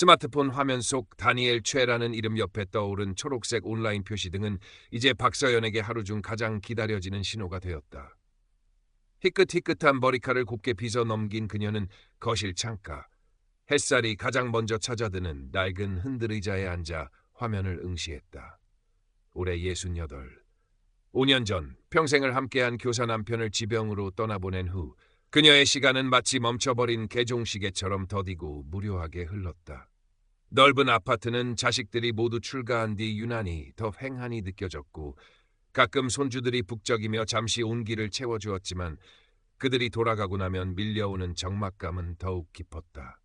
스마트폰 화면 속 다니엘 최라는 이름 옆에 떠오른 초록색 온라인 표시 등은 이제 박서연에게 하루 중 가장 기다려지는 신호가 되었다. 희끗희끗한 머리카락을 곱게 빗어 넘긴 그녀는 거실 창가, 햇살이 가장 먼저 찾아드는 낡은 흔들의자에 앉아 화면을 응시했다. 올해 68. 5년 전 평생을 함께한 교사 남편을 지병으로 떠나보낸 후 그녀의 시간은 마치 멈춰버린 개종시계처럼 더디고 무료하게 흘렀다. 넓은 아파트는 자식들이 모두 출가한 뒤 유난히 더 횡하니 느껴졌고 가끔 손주들이 북적이며 잠시 온기를 채워주었지만 그들이 돌아가고 나면 밀려오는 적막감은 더욱 깊었다.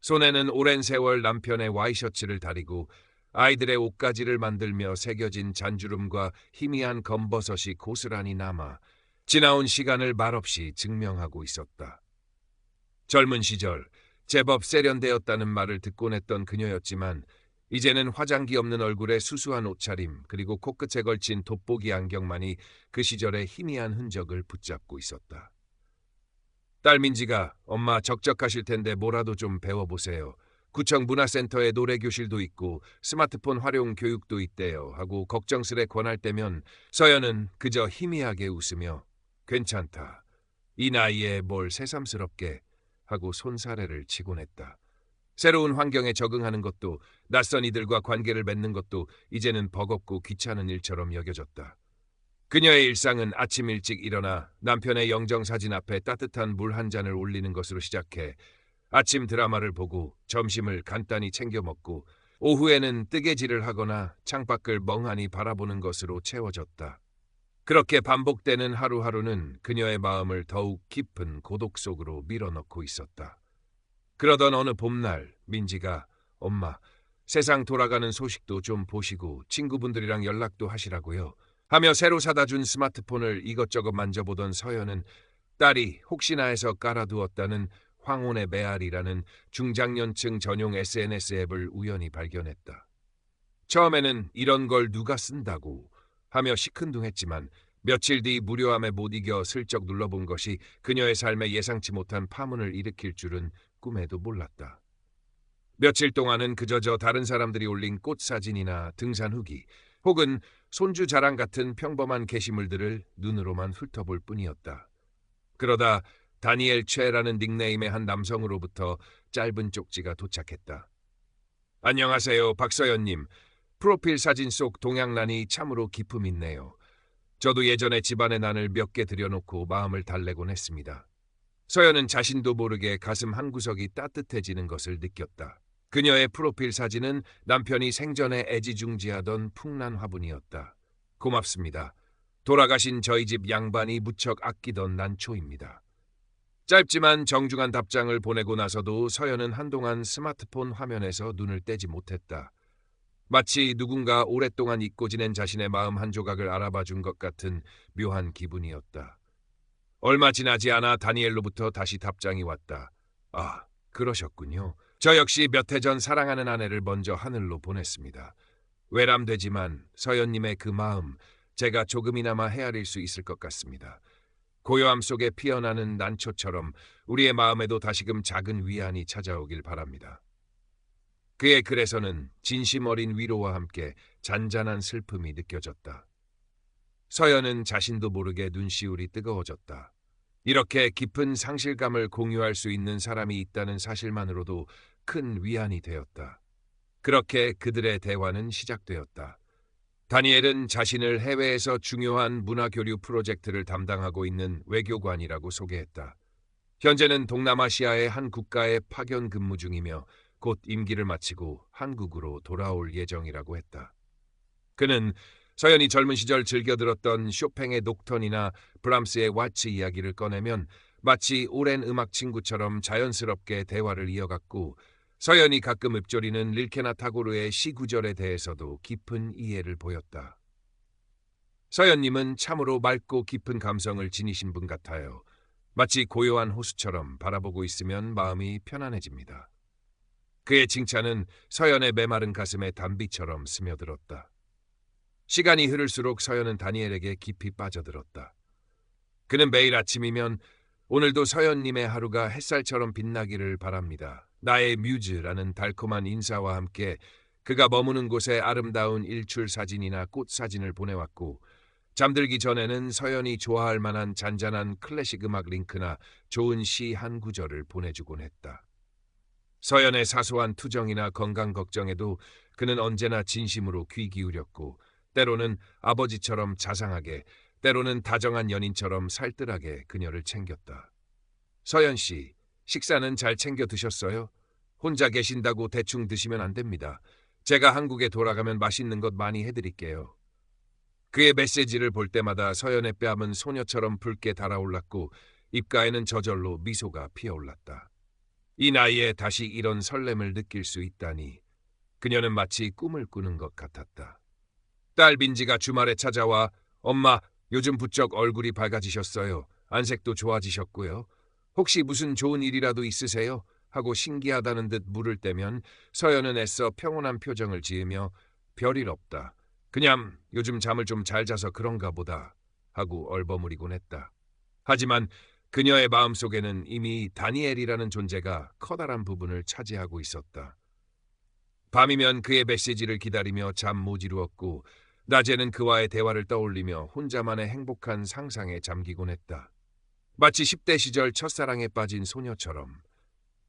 손에는 오랜 세월 남편의 와이셔츠를 다리고 아이들의 옷가지를 만들며 새겨진 잔주름과 희미한 검버섯이 고스란히 남아 지나온 시간을 말없이 증명하고 있었다. 젊은 시절 제법 세련되었다는 말을 듣곤 했던 그녀였지만 이제는 화장기 없는 얼굴에 수수한 옷차림 그리고 코끝에 걸친 돋보기 안경만이 그 시절의 희미한 흔적을 붙잡고 있었다. 딸 민지가 엄마 적적하실 텐데 뭐라도 좀 배워보세요. 구청 문화센터에 노래교실도 있고 스마트폰 활용 교육도 있대요 하고 걱정스레 권할 때면 서연은 그저 희미하게 웃으며 괜찮다. 이 나이에 뭘 새삼스럽게 하고 손사래를 치곤 했다. 새로운 환경에 적응하는 것도 낯선 이들과 관계를 맺는 것도 이제는 버겁고 귀찮은 일처럼 여겨졌다. 그녀의 일상은 아침 일찍 일어나 남편의 영정사진 앞에 따뜻한 물 한 잔을 올리는 것으로 시작해 아침 드라마를 보고 점심을 간단히 챙겨 먹고 오후에는 뜨개질을 하거나 창밖을 멍하니 바라보는 것으로 채워졌다. 그렇게 반복되는 하루하루는 그녀의 마음을 더욱 깊은 고독 속으로 밀어넣고 있었다. 그러던 어느 봄날 민지가 엄마, 세상 돌아가는 소식도 좀 보시고 친구분들이랑 연락도 하시라고요. 하며 새로 사다 준 스마트폰을 이것저것 만져보던 서연은 딸이 혹시나 해서 깔아두었다는 황혼의 메아리라는 중장년층 전용 SNS 앱을 우연히 발견했다. 처음에는 이런 걸 누가 쓴다고 하며 시큰둥했지만 며칠 뒤 무료함에 못 이겨 슬쩍 눌러본 것이 그녀의 삶에 예상치 못한 파문을 일으킬 줄은 꿈에도 몰랐다. 며칠 동안은 그저저 다른 사람들이 올린 꽃 사진이나 등산 후기 혹은 손주 자랑 같은 평범한 게시물들을 눈으로만 훑어볼 뿐이었다. 그러다 다니엘 최라는 닉네임의 한 남성으로부터 짧은 쪽지가 도착했다. 안녕하세요, 박서연님. 프로필 사진 속 동양란이 참으로 기품 있네요. 저도 예전에 집안에 난을 몇 개 들여놓고 마음을 달래곤 했습니다. 서연은 자신도 모르게 가슴 한구석이 따뜻해지는 것을 느꼈다. 그녀의 프로필 사진은 남편이 생전에 애지중지하던 풍란 화분이었다. 고맙습니다. 돌아가신 저희 집 양반이 무척 아끼던 난초입니다. 짧지만 정중한 답장을 보내고 나서도 서연은 한동안 스마트폰 화면에서 눈을 떼지 못했다. 마치 누군가 오랫동안 잊고 지낸 자신의 마음 한 조각을 알아봐 준 것 같은 묘한 기분이었다. 얼마 지나지 않아 다니엘로부터 다시 답장이 왔다. 아, 그러셨군요. 저 역시 몇 해 전 사랑하는 아내를 먼저 하늘로 보냈습니다. 외람되지만 서연님의 그 마음, 제가 조금이나마 헤아릴 수 있을 것 같습니다. 고요함 속에 피어나는 난초처럼 우리의 마음에도 다시금 작은 위안이 찾아오길 바랍니다. 그의 글에서는 진심 어린 위로와 함께 잔잔한 슬픔이 느껴졌다. 서연은 자신도 모르게 눈시울이 뜨거워졌다. 이렇게 깊은 상실감을 공유할 수 있는 사람이 있다는 사실만으로도 큰 위안이 되었다. 그렇게 그들의 대화는 시작되었다. 다니엘은 자신을 해외에서 중요한 문화교류 프로젝트를 담당하고 있는 외교관이라고 소개했다. 현재는 동남아시아의 한 국가에 파견 근무 중이며 곧 임기를 마치고 한국으로 돌아올 예정이라고 했다. 그는 서연이 젊은 시절 즐겨 들었던 쇼팽의 녹턴이나 브람스의 왈츠 이야기를 꺼내면 마치 오랜 음악 친구처럼 자연스럽게 대화를 이어갔고 서연이 가끔 읊조리는 릴케나 타고르의 시 구절에 대해서도 깊은 이해를 보였다. 서연님은 참으로 맑고 깊은 감성을 지니신 분 같아요. 마치 고요한 호수처럼 바라보고 있으면 마음이 편안해집니다. 그의 칭찬은 서연의 메마른 가슴에 단비처럼 스며들었다. 시간이 흐를수록 서연은 다니엘에게 깊이 빠져들었다. 그는 매일 아침이면 오늘도 서연님의 하루가 햇살처럼 빛나기를 바랍니다 나의 뮤즈라는 달콤한 인사와 함께 그가 머무는 곳에 아름다운 일출 사진이나 꽃 사진을 보내왔고 잠들기 전에는 서연이 좋아할 만한 잔잔한 클래식 음악 링크나 좋은 시 한 구절을 보내주곤 했다. 서연의 사소한 투정이나 건강 걱정에도 그는 언제나 진심으로 귀 기울였고 때로는 아버지처럼 자상하게 때로는 다정한 연인처럼 살뜰하게 그녀를 챙겼다. 서연 씨, 식사는 잘 챙겨 드셨어요? 혼자 계신다고 대충 드시면 안 됩니다. 제가 한국에 돌아가면 맛있는 것 많이 해드릴게요. 그의 메시지를 볼 때마다 서연의 뺨은 소녀처럼 붉게 달아올랐고 입가에는 저절로 미소가 피어올랐다. 이 나이에 다시 이런 설렘을 느낄 수 있다니 그녀는 마치 꿈을 꾸는 것 같았다. 딸 민지가 주말에 찾아와 엄마, 요즘 부쩍 얼굴이 밝아지셨어요. 안색도 좋아지셨고요. 혹시 무슨 좋은 일이라도 있으세요? 하고 신기하다는 듯 물을 때면 서연은 애써 평온한 표정을 지으며 별일 없다. 그냥 요즘 잠을 좀 잘 자서 그런가 보다 하고 얼버무리곤 했다. 하지만 그녀의 마음속에는 이미 다니엘이라는 존재가 커다란 부분을 차지하고 있었다. 밤이면 그의 메시지를 기다리며 잠 못 이루었고 낮에는 그와의 대화를 떠올리며 혼자만의 행복한 상상에 잠기곤 했다. 마치 10대 시절 첫사랑에 빠진 소녀처럼.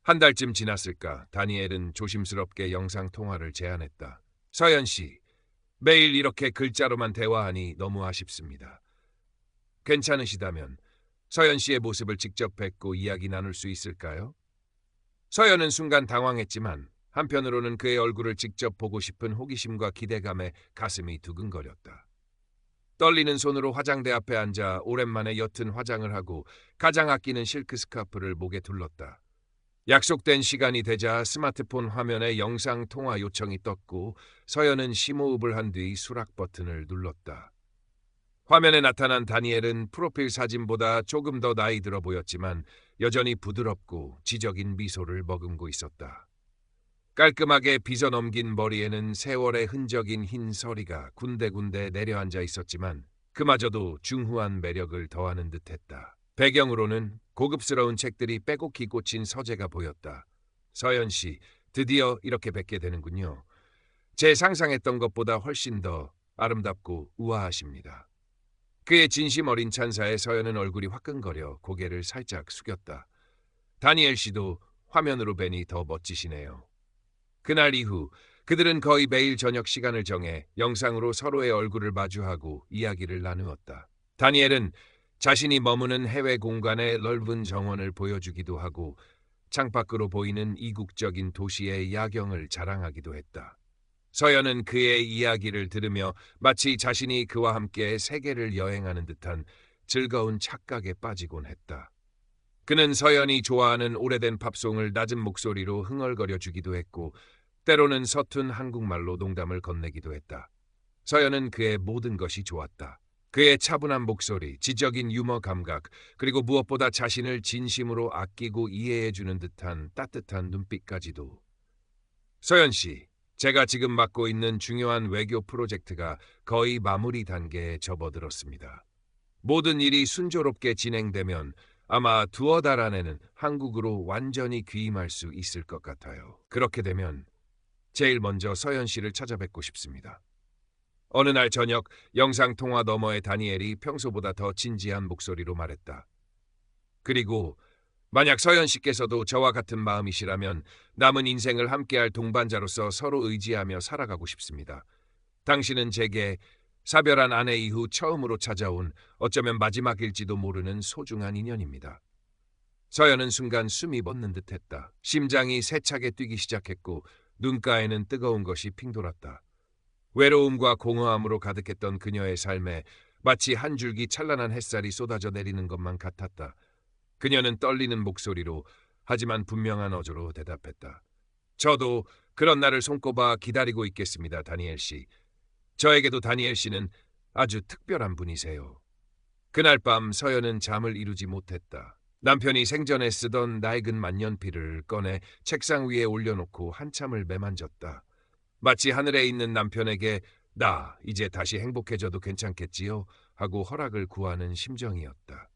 한 달쯤 지났을까 다니엘은 조심스럽게 영상통화를 제안했다. 서연 씨, 매일 이렇게 글자로만 대화하니 너무 아쉽습니다. 괜찮으시다면 서연 씨의 모습을 직접 뵙고 이야기 나눌 수 있을까요? 서연은 순간 당황했지만 한편으로는 그의 얼굴을 직접 보고 싶은 호기심과 기대감에 가슴이 두근거렸다. 떨리는 손으로 화장대 앞에 앉아 오랜만에 옅은 화장을 하고 가장 아끼는 실크 스카프를 목에 둘렀다. 약속된 시간이 되자 스마트폰 화면에 영상 통화 요청이 떴고 서연은 심호흡을 한 뒤 수락 버튼을 눌렀다. 화면에 나타난 다니엘은 프로필 사진보다 조금 더 나이 들어 보였지만 여전히 부드럽고 지적인 미소를 머금고 있었다. 깔끔하게 빗어 넘긴 머리에는 세월의 흔적인 흰 서리가 군데군데 내려앉아 있었지만 그마저도 중후한 매력을 더하는 듯했다. 배경으로는 고급스러운 책들이 빼곡히 꽂힌 서재가 보였다. 서연 씨, 드디어 이렇게 뵙게 되는군요. 제 상상했던 것보다 훨씬 더 아름답고 우아하십니다. 그의 진심 어린 찬사에 서연은 얼굴이 화끈거려 고개를 살짝 숙였다. 다니엘 씨도 화면으로 뵈니 더 멋지시네요. 그날 이후 그들은 거의 매일 저녁 시간을 정해 영상으로 서로의 얼굴을 마주하고 이야기를 나누었다. 다니엘은 자신이 머무는 해외 공간의 넓은 정원을 보여주기도 하고 창밖으로 보이는 이국적인 도시의 야경을 자랑하기도 했다. 서연은 그의 이야기를 들으며 마치 자신이 그와 함께 세계를 여행하는 듯한 즐거운 착각에 빠지곤 했다. 그는 서연이 좋아하는 오래된 팝송을 낮은 목소리로 흥얼거려 주기도 했고 때로는 서툰 한국말로 농담을 건네기도 했다. 서연은 그의 모든 것이 좋았다. 그의 차분한 목소리, 지적인 유머 감각, 그리고 무엇보다 자신을 진심으로 아끼고 이해해주는 듯한 따뜻한 눈빛까지도. 서연 씨, 제가 지금 맡고 있는 중요한 외교 프로젝트가 거의 마무리 단계에 접어들었습니다. 모든 일이 순조롭게 진행되면 아마 두어 달 안에는 한국으로 완전히 귀임할 수 있을 것 같아요. 그렇게 되면 제일 먼저 서연 씨를 찾아뵙고 싶습니다. 어느 날 저녁 영상통화 너머의 다니엘이 평소보다 더 진지한 목소리로 말했다. 그리고 만약 서연 씨께서도 저와 같은 마음이시라면 남은 인생을 함께할 동반자로서 서로 의지하며 살아가고 싶습니다. 당신은 제게 사별한 아내 이후 처음으로 찾아온 어쩌면 마지막일지도 모르는 소중한 인연입니다. 서연은 순간 숨이 멎는 듯했다. 심장이 세차게 뛰기 시작했고 눈가에는 뜨거운 것이 핑돌았다. 외로움과 공허함으로 가득했던 그녀의 삶에 마치 한 줄기 찬란한 햇살이 쏟아져 내리는 것만 같았다. 그녀는 떨리는 목소리로 하지만 분명한 어조로 대답했다. 저도 그런 날을 손꼽아 기다리고 있겠습니다, 다니엘 씨. 저에게도 다니엘 씨는 아주 특별한 분이세요. 그날 밤 서연은 잠을 이루지 못했다. 남편이 생전에 쓰던 낡은 만년필을 꺼내 책상 위에 올려놓고 한참을 매만졌다. 마치 하늘에 있는 남편에게 나 이제 다시 행복해져도 괜찮겠지요? 하고 허락을 구하는 심정이었다.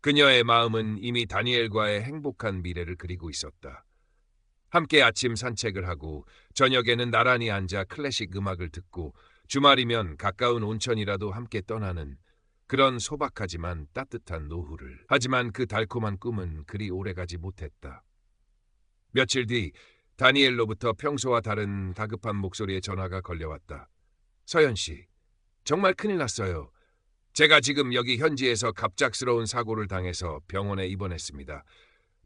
그녀의 마음은 이미 다니엘과의 행복한 미래를 그리고 있었다. 함께 아침 산책을 하고 저녁에는 나란히 앉아 클래식 음악을 듣고 주말이면 가까운 온천이라도 함께 떠나는 그런 소박하지만 따뜻한 노후를. 하지만 그 달콤한 꿈은 그리 오래가지 못했다. 며칠 뒤 다니엘로부터 평소와 다른 다급한 목소리의 전화가 걸려왔다. 서연 씨, 정말 큰일 났어요. 제가 지금 여기 현지에서 갑작스러운 사고를 당해서 병원에 입원했습니다.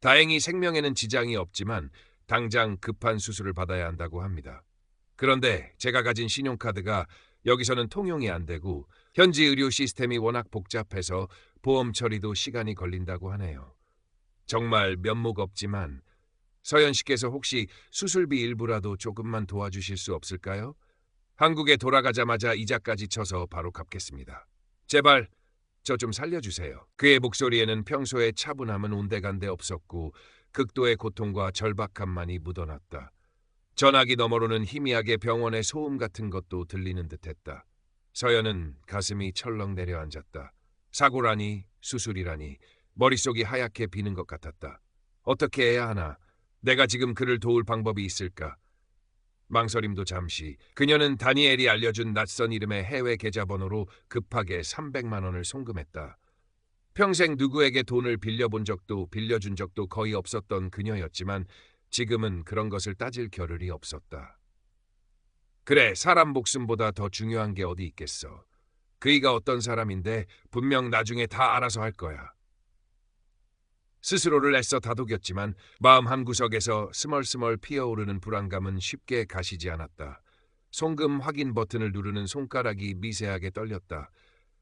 다행히 생명에는 지장이 없지만 당장 급한 수술을 받아야 한다고 합니다. 그런데 제가 가진 신용카드가 여기서는 통용이 안 되고 현지 의료 시스템이 워낙 복잡해서 보험 처리도 시간이 걸린다고 하네요. 정말 면목 없지만 서연 씨께서 혹시 수술비 일부라도 조금만 도와주실 수 없을까요? 한국에 돌아가자마자 이자까지 쳐서 바로 갚겠습니다. 제발 저 좀 살려주세요. 그의 목소리에는 평소의 차분함은 온데간데 없었고 극도의 고통과 절박함만이 묻어났다. 전화기 너머로는 희미하게 병원의 소음 같은 것도 들리는 듯했다. 서연은 가슴이 철렁 내려앉았다. 사고라니, 수술이라니, 머릿속이 하얗게 비는 것 같았다. 어떻게 해야 하나? 내가 지금 그를 도울 방법이 있을까? 망설임도 잠시. 그녀는 다니엘이 알려준 낯선 이름의 해외 계좌번호로 급하게 300만 원을 송금했다. 평생 누구에게 돈을 빌려본 적도 빌려준 적도 거의 없었던 그녀였지만 지금은 그런 것을 따질 겨를이 없었다. 그래, 사람 목숨보다 더 중요한 게 어디 있겠어. 그이가 어떤 사람인데 분명 나중에 다 알아서 할 거야. 스스로를 애써 다독였지만 마음 한구석에서 스멀스멀 피어오르는 불안감은 쉽게 가시지 않았다. 송금 확인 버튼을 누르는 손가락이 미세하게 떨렸다.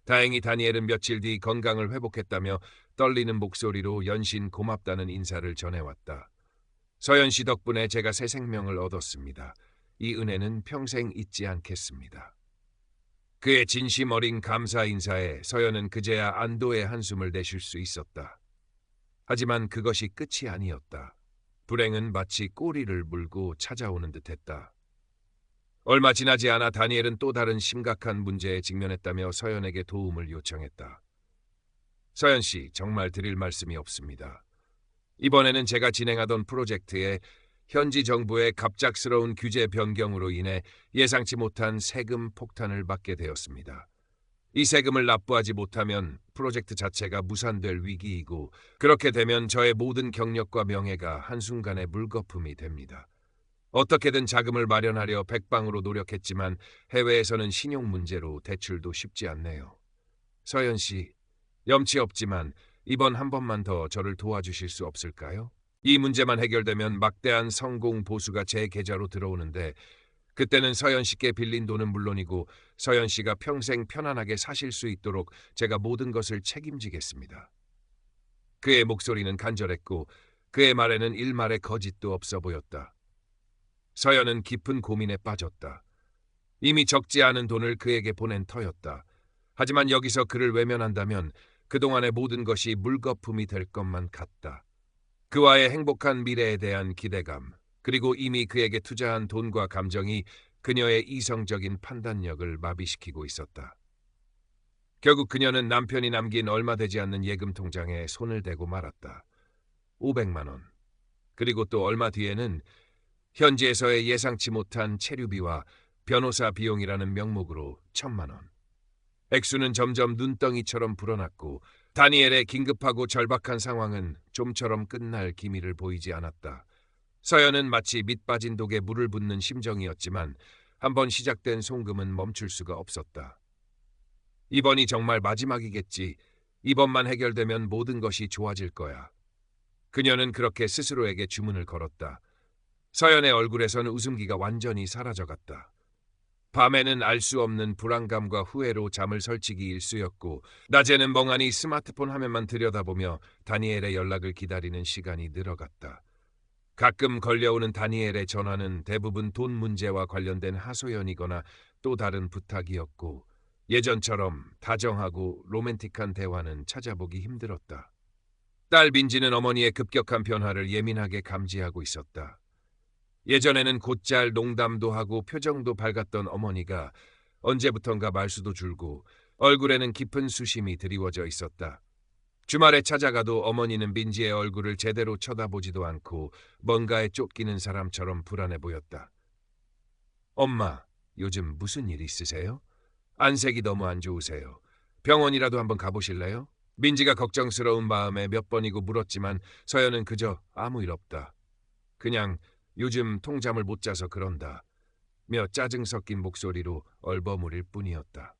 다행히 다니엘은 며칠 뒤 건강을 회복했다며 떨리는 목소리로 연신 고맙다는 인사를 전해왔다. 서연 씨 덕분에 제가 새 생명을 얻었습니다. 이 은혜는 평생 잊지 않겠습니다. 그의 진심 어린 감사 인사에 서연은 그제야 안도의 한숨을 내쉴 수 있었다. 하지만 그것이 끝이 아니었다. 불행은 마치 꼬리를 물고 찾아오는 듯했다. 얼마 지나지 않아 다니엘은 또 다른 심각한 문제에 직면했다며 서연에게 도움을 요청했다. 서연 씨, 정말 드릴 말씀이 없습니다. 이번에는 제가 진행하던 프로젝트에 현지 정부의 갑작스러운 규제 변경으로 인해 예상치 못한 세금 폭탄을 받게 되었습니다. 이 세금을 납부하지 못하면 프로젝트 자체가 무산될 위기이고 그렇게 되면 저의 모든 경력과 명예가 한순간에 물거품이 됩니다. 어떻게든 자금을 마련하려 백방으로 노력했지만 해외에서는 신용 문제로 대출도 쉽지 않네요. 서연 씨, 염치 없지만 이번 한 번만 더 저를 도와주실 수 없을까요? 이 문제만 해결되면 막대한 성공 보수가 제 계좌로 들어오는데 그때는 서연 씨께 빌린 돈은 물론이고 서연 씨가 평생 편안하게 사실 수 있도록 제가 모든 것을 책임지겠습니다. 그의 목소리는 간절했고 그의 말에는 일말의 거짓도 없어 보였다. 서연은 깊은 고민에 빠졌다. 이미 적지 않은 돈을 그에게 보낸 터였다. 하지만 여기서 그를 외면한다면 그동안의 모든 것이 물거품이 될 것만 같다. 그와의 행복한 미래에 대한 기대감, 그리고 이미 그에게 투자한 돈과 감정이 그녀의 이성적인 판단력을 마비시키고 있었다. 결국 그녀는 남편이 남긴 얼마 되지 않는 예금 통장에 손을 대고 말았다. 500만 원. 그리고 또 얼마 뒤에는 현지에서의 예상치 못한 체류비와 변호사 비용이라는 명목으로 1,000만 원. 액수는 점점 눈덩이처럼 불어났고 다니엘의 긴급하고 절박한 상황은 좀처럼 끝날 기미를 보이지 않았다. 서연은 마치 밑빠진 독에 물을 붓는 심정이었지만 한번 시작된 송금은 멈출 수가 없었다. 이번이 정말 마지막이겠지. 이번만 해결되면 모든 것이 좋아질 거야. 그녀는 그렇게 스스로에게 주문을 걸었다. 서연의 얼굴에서는 웃음기가 완전히 사라져갔다. 밤에는 알 수 없는 불안감과 후회로 잠을 설치기 일쑤였고 낮에는 멍하니 스마트폰 화면만 들여다보며 다니엘의 연락을 기다리는 시간이 늘어갔다. 가끔 걸려오는 다니엘의 전화는 대부분 돈 문제와 관련된 하소연이거나 또 다른 부탁이었고 예전처럼 다정하고 로맨틱한 대화는 찾아보기 힘들었다. 딸 민지는 어머니의 급격한 변화를 예민하게 감지하고 있었다. 예전에는 곧잘 농담도 하고 표정도 밝았던 어머니가 언제부턴가 말수도 줄고 얼굴에는 깊은 수심이 드리워져 있었다. 주말에 찾아가도 어머니는 민지의 얼굴을 제대로 쳐다보지도 않고 뭔가에 쫓기는 사람처럼 불안해 보였다. 엄마, 요즘 무슨 일 있으세요? 안색이 너무 안 좋으세요. 병원이라도 한번 가보실래요? 민지가 걱정스러운 마음에 몇 번이고 물었지만 서연은 그저 아무 일 없다. 그냥 요즘 통잠을 못 자서 그런다. 며 짜증 섞인 목소리로 얼버무릴 뿐이었다.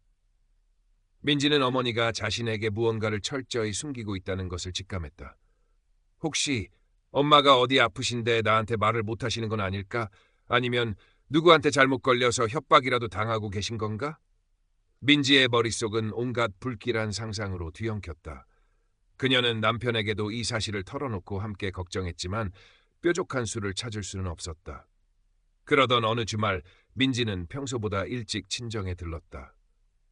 민지는 어머니가 자신에게 무언가를 철저히 숨기고 있다는 것을 직감했다. 혹시 엄마가 어디 아프신데 나한테 말을 못 하시는 건 아닐까? 아니면 누구한테 잘못 걸려서 협박이라도 당하고 계신 건가? 민지의 머릿속은 온갖 불길한 상상으로 뒤엉켰다. 그녀는 남편에게도 이 사실을 털어놓고 함께 걱정했지만 뾰족한 수를 찾을 수는 없었다. 그러던 어느 주말 민지는 평소보다 일찍 친정에 들렀다.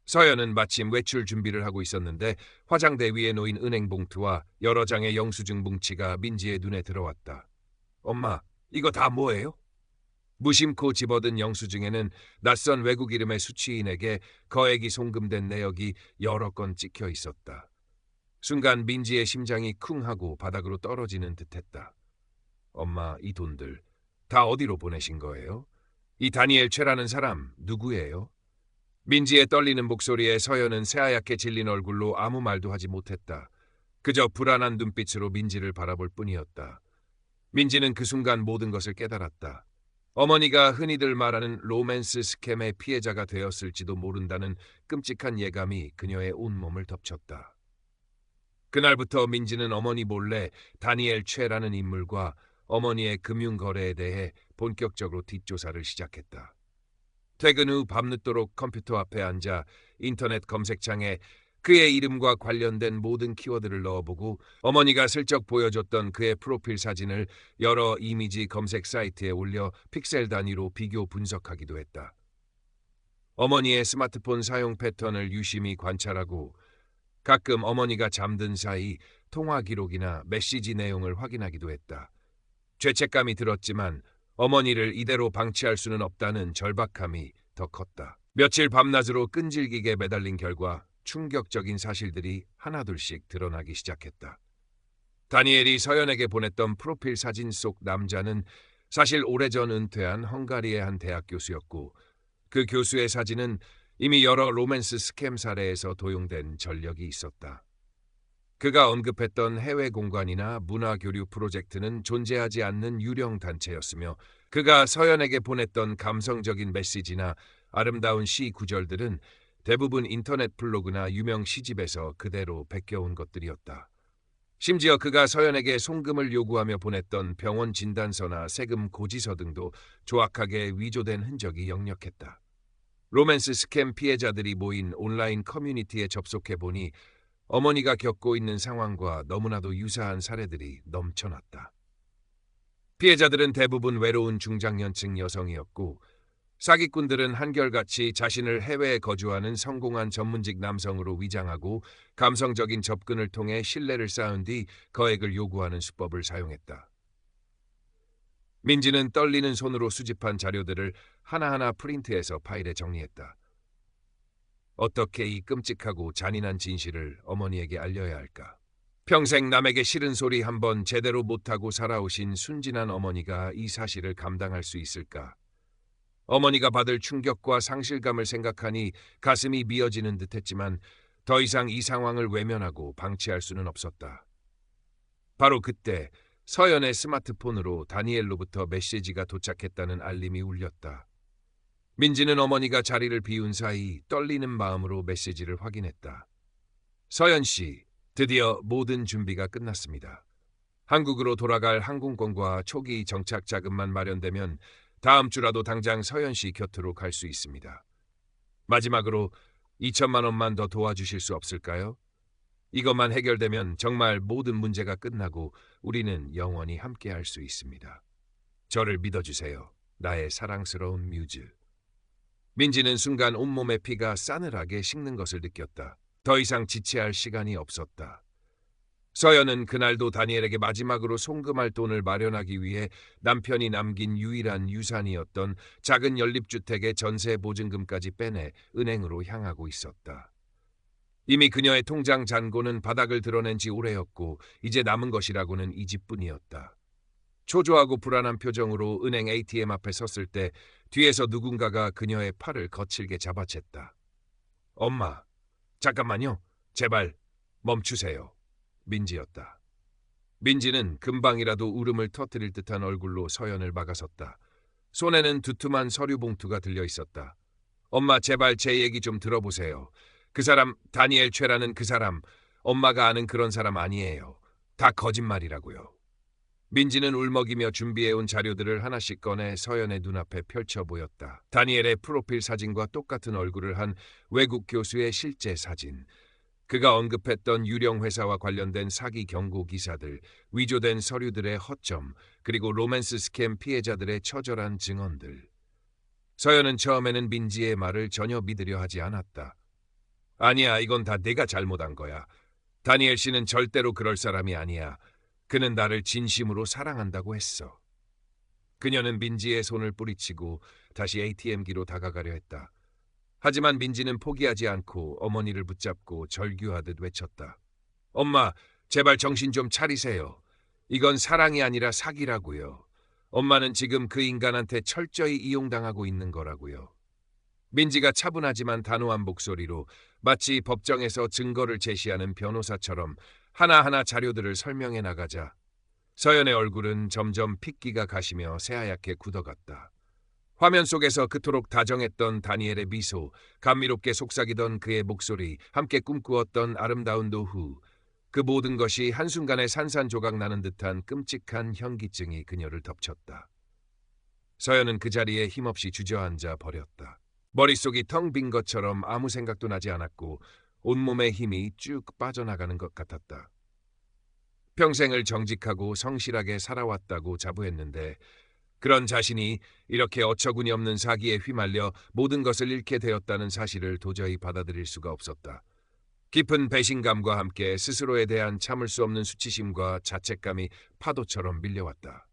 서연은 마침 외출 준비를 하고 있었는데 화장대 위에 놓인 은행 봉투와 여러 장의 영수증 뭉치가 민지의 눈에 들어왔다. 엄마, 이거 다 뭐예요? 무심코 집어든 영수증에는 낯선 외국 이름의 수취인에게 거액이 송금된 내역이 여러 건 찍혀 있었다. 순간 민지의 심장이 쿵 하고 바닥으로 떨어지는 듯했다. 엄마, 이 돈들 다 어디로 보내신 거예요? 이 다니엘 최라는 사람 누구예요? 민지의 떨리는 목소리에 서연은 새하얗게 질린 얼굴로 아무 말도 하지 못했다. 그저 불안한 눈빛으로 민지를 바라볼 뿐이었다. 민지는 그 순간 모든 것을 깨달았다. 어머니가 흔히들 말하는 로맨스 스캠의 피해자가 되었을지도 모른다는 끔찍한 예감이 그녀의 온몸을 덮쳤다. 그날부터 민지는 어머니 몰래 다니엘 최라는 인물과 어머니의 금융거래에 대해 본격적으로 뒷조사를 시작했다. 퇴근 후 밤늦도록 컴퓨터 앞에 앉아 인터넷 검색창에 그의 이름과 관련된 모든 키워드를 넣어보고 어머니가 슬쩍 보여줬던 그의 프로필 사진을 여러 이미지 검색 사이트에 올려 픽셀 단위로 비교 분석하기도 했다. 어머니의 스마트폰 사용 패턴을 유심히 관찰하고 가끔 어머니가 잠든 사이 통화 기록이나 메시지 내용을 확인하기도 했다. 죄책감이 들었지만 어머니를 이대로 방치할 수는 없다는 절박함이 더 컸다. 며칠 밤낮으로 끈질기게 매달린 결과 충격적인 사실들이 하나둘씩 드러나기 시작했다. 다니엘이 서연에게 보냈던 프로필 사진 속 남자는 사실 오래전 은퇴한 헝가리의 한 대학 교수였고 그 교수의 사진은 이미 여러 로맨스 스캠 사례에서 도용된 전력이 있었다. 그가 언급했던 해외 공간이나 문화교류 프로젝트는 존재하지 않는 유령 단체였으며 그가 서연에게 보냈던 감성적인 메시지나 아름다운 시 구절들은 대부분 인터넷 블로그나 유명 시집에서 그대로 베껴온 것들이었다. 심지어 그가 서연에게 송금을 요구하며 보냈던 병원 진단서나 세금 고지서 등도 조악하게 위조된 흔적이 역력했다. 로맨스 스캠 피해자들이 모인 온라인 커뮤니티에 접속해보니 어머니가 겪고 있는 상황과 너무나도 유사한 사례들이 넘쳐났다. 피해자들은 대부분 외로운 중장년층 여성이었고 사기꾼들은 한결같이 자신을 해외에 거주하는 성공한 전문직 남성으로 위장하고 감성적인 접근을 통해 신뢰를 쌓은 뒤 거액을 요구하는 수법을 사용했다. 민지는 떨리는 손으로 수집한 자료들을 하나하나 프린트해서 파일에 정리했다. 어떻게 이 끔찍하고 잔인한 진실을 어머니에게 알려야 할까? 평생 남에게 싫은 소리 한번 제대로 못하고 살아오신 순진한 어머니가 이 사실을 감당할 수 있을까? 어머니가 받을 충격과 상실감을 생각하니 가슴이 미어지는 듯했지만 더 이상 이 상황을 외면하고 방치할 수는 없었다. 바로 그때 서연의 스마트폰으로 다니엘로부터 메시지가 도착했다는 알림이 울렸다. 민지는 어머니가 자리를 비운 사이 떨리는 마음으로 메시지를 확인했다. 서연 씨, 드디어 모든 준비가 끝났습니다. 한국으로 돌아갈 항공권과 초기 정착 자금만 마련되면 다음 주라도 당장 서연 씨 곁으로 갈 수 있습니다. 마지막으로 2천만 원만 더 도와주실 수 없을까요? 이것만 해결되면 정말 모든 문제가 끝나고 우리는 영원히 함께할 수 있습니다. 저를 믿어주세요. 나의 사랑스러운 뮤즈. 민지는 순간 온몸의 피가 싸늘하게 식는 것을 느꼈다. 더 이상 지체할 시간이 없었다. 서연은 그날도 다니엘에게 마지막으로 송금할 돈을 마련하기 위해 남편이 남긴 유일한 유산이었던 작은 연립주택의 전세 보증금까지 빼내 은행으로 향하고 있었다. 이미 그녀의 통장 잔고는 바닥을 드러낸 지 오래였고 이제 남은 것이라고는 이 집뿐이었다. 초조하고 불안한 표정으로 은행 ATM 앞에 섰을 때 뒤에서 누군가가 그녀의 팔을 거칠게 잡아챘다. 엄마, 잠깐만요. 제발 멈추세요. 민지였다. 민지는 금방이라도 울음을 터뜨릴 듯한 얼굴로 서연을 막아섰다. 손에는 두툼한 서류 봉투가 들려 있었다. 엄마, 제발 제 얘기 좀 들어보세요. 그 사람, 다니엘 최라는 그 사람, 엄마가 아는 그런 사람 아니에요. 다 거짓말이라고요. 민지는 울먹이며 준비해온 자료들을 하나씩 꺼내 서연의 눈앞에 펼쳐 보였다. 다니엘의 프로필 사진과 똑같은 얼굴을 한 외국 교수의 실제 사진, 그가 언급했던 유령 회사와 관련된 사기 경고 기사들, 위조된 서류들의 허점, 그리고 로맨스 스캠 피해자들의 처절한 증언들. 서연은 처음에는 민지의 말을 전혀 믿으려 하지 않았다. 아니야, 이건 다 내가 잘못한 거야. 다니엘 씨는 절대로 그럴 사람이 아니야. 그는 나를 진심으로 사랑한다고 했어. 그녀는 민지의 손을 뿌리치고 다시 ATM기로 다가가려 했다. 하지만 민지는 포기하지 않고 어머니를 붙잡고 절규하듯 외쳤다. 엄마, 제발 정신 좀 차리세요. 이건 사랑이 아니라 사기라고요. 엄마는 지금 그 인간한테 철저히 이용당하고 있는 거라고요. 민지가 차분하지만 단호한 목소리로 마치 법정에서 증거를 제시하는 변호사처럼 하나하나 자료들을 설명해 나가자 서연의 얼굴은 점점 핏기가 가시며 새하얗게 굳어갔다. 화면 속에서 그토록 다정했던 다니엘의 미소, 감미롭게 속삭이던 그의 목소리, 함께 꿈꾸었던 아름다운 노후, 그 모든 것이 한순간에 산산조각 나는 듯한 끔찍한 현기증이 그녀를 덮쳤다. 서연은 그 자리에 힘없이 주저앉아 버렸다. 머릿속이 텅 빈 것처럼 아무 생각도 나지 않았고 온몸의 힘이 쭉 빠져나가는 것 같았다. 평생을 정직하고 성실하게 살아왔다고 자부했는데 그런 자신이 이렇게 어처구니 없는 사기에 휘말려 모든 것을 잃게 되었다는 사실을 도저히 받아들일 수가 없었다. 깊은 배신감과 함께 스스로에 대한 참을 수 없는 수치심과 자책감이 파도처럼 밀려왔다.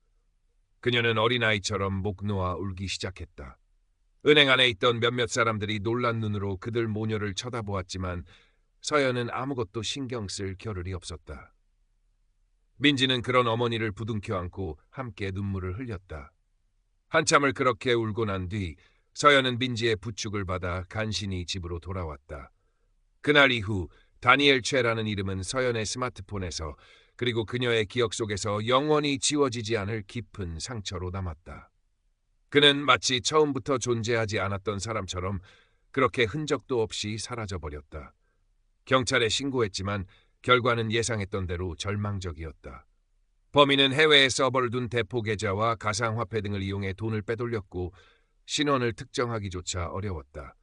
그녀는 어린아이처럼 목 놓아 울기 시작했다. 은행 안에 있던 몇몇 사람들이 놀란 눈으로 그들 모녀를 쳐다보았지만 서연은 아무것도 신경 쓸 겨를이 없었다. 민지는 그런 어머니를 부둥켜 안고 함께 눈물을 흘렸다. 한참을 그렇게 울고 난 뒤 서연은 민지의 부축을 받아 간신히 집으로 돌아왔다. 그날 이후 다니엘 최라는 이름은 서연의 스마트폰에서 그리고 그녀의 기억 속에서 영원히 지워지지 않을 깊은 상처로 남았다. 그는 마치 처음부터 존재하지 않았던 사람처럼 그렇게 흔적도 없이 사라져버렸다. 경찰에 신고했지만 결과는 예상했던 대로 절망적이었다. 범인은 해외에 서버를 둔 대포 계좌와 가상화폐 등을 이용해 돈을 빼돌렸고 신원을 특정하기조차 어려웠다.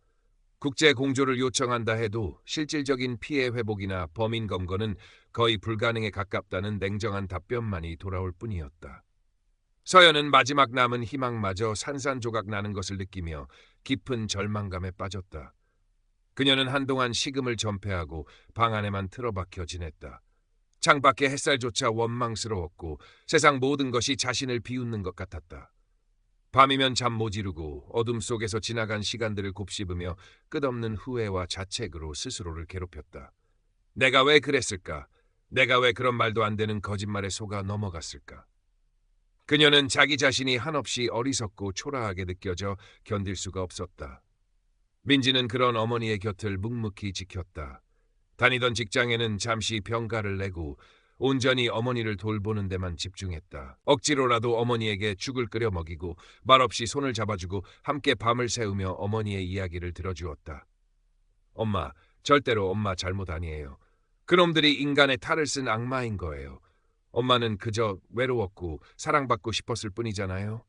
국제 공조를 요청한다 해도 실질적인 피해 회복이나 범인 검거는 거의 불가능에 가깝다는 냉정한 답변만이 돌아올 뿐이었다. 서연은 마지막 남은 희망마저 산산조각 나는 것을 느끼며 깊은 절망감에 빠졌다. 그녀는 한동안 식음을 전폐하고 방 안에만 틀어박혀 지냈다. 창밖의 햇살조차 원망스러웠고 세상 모든 것이 자신을 비웃는 것 같았다. 밤이면 잠 못 이루고 어둠 속에서 지나간 시간들을 곱씹으며 끝없는 후회와 자책으로 스스로를 괴롭혔다. 내가 왜 그랬을까? 내가 왜 그런 말도 안 되는 거짓말에 속아 넘어갔을까? 그녀는 자기 자신이 한없이 어리석고 초라하게 느껴져 견딜 수가 없었다. 민지는 그런 어머니의 곁을 묵묵히 지켰다. 다니던 직장에는 잠시 병가를 내고 온전히 어머니를 돌보는 데만 집중했다. 억지로라도 어머니에게 죽을 끓여 먹이고 말없이 손을 잡아주고 함께 밤을 새우며 어머니의 이야기를 들어주었다. 엄마, 절대로 엄마 잘못 아니에요. 그놈들이 인간의 탈을 쓴 악마인 거예요. 엄마는 그저 외로웠고 사랑받고 싶었을 뿐이잖아요.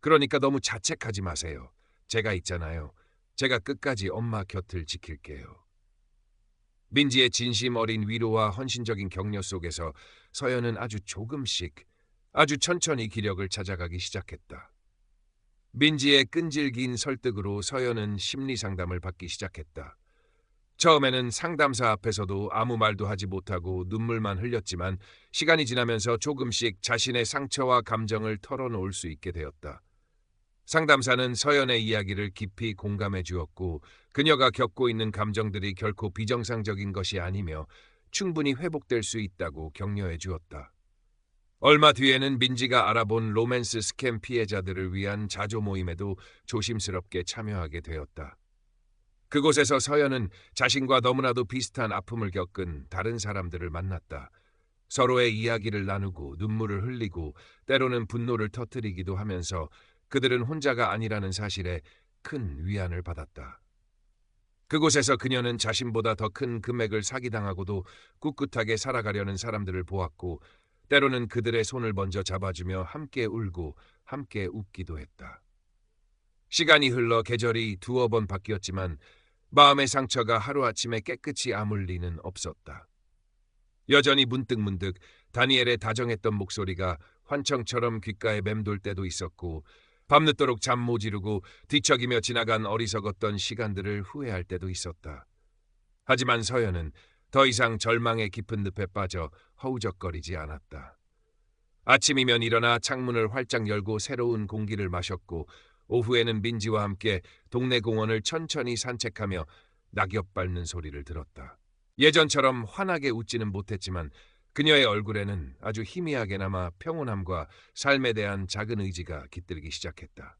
그러니까 너무 자책하지 마세요. 제가 있잖아요. 제가 끝까지 엄마 곁을 지킬게요. 민지의 진심 어린 위로와 헌신적인 격려 속에서 서연은 아주 조금씩, 아주 천천히 기력을 찾아가기 시작했다. 민지의 끈질긴 설득으로 서연은 심리 상담을 받기 시작했다. 처음에는 상담사 앞에서도 아무 말도 하지 못하고 눈물만 흘렸지만 시간이 지나면서 조금씩 자신의 상처와 감정을 털어놓을 수 있게 되었다. 상담사는 서연의 이야기를 깊이 공감해 주었고 그녀가 겪고 있는 감정들이 결코 비정상적인 것이 아니며 충분히 회복될 수 있다고 격려해 주었다. 얼마 뒤에는 민지가 알아본 로맨스 스캠 피해자들을 위한 자조 모임에도 조심스럽게 참여하게 되었다. 그곳에서 서연은 자신과 너무나도 비슷한 아픔을 겪은 다른 사람들을 만났다. 서로의 이야기를 나누고 눈물을 흘리고 때로는 분노를 터뜨리기도 하면서 그들은 혼자가 아니라는 사실에 큰 위안을 받았다. 그곳에서 그녀는 자신보다 더 큰 금액을 사기당하고도 꿋꿋하게 살아가려는 사람들을 보았고 때로는 그들의 손을 먼저 잡아주며 함께 울고 함께 웃기도 했다. 시간이 흘러 계절이 두어 번 바뀌었지만 마음의 상처가 하루아침에 깨끗이 아물 리는 없었다. 여전히 문득문득 다니엘의 다정했던 목소리가 환청처럼 귓가에 맴돌 때도 있었고 밤늦도록 잠 못 이루고 뒤척이며 지나간 어리석었던 시간들을 후회할 때도 있었다. 하지만 서연은 더 이상 절망의 깊은 늪에 빠져 허우적거리지 않았다. 아침이면 일어나 창문을 활짝 열고 새로운 공기를 마셨고 오후에는 민지와 함께 동네 공원을 천천히 산책하며 낙엽 밟는 소리를 들었다. 예전처럼 환하게 웃지는 못했지만 그녀의 얼굴에는 아주 희미하게나마 평온함과 삶에 대한 작은 의지가 깃들기 시작했다.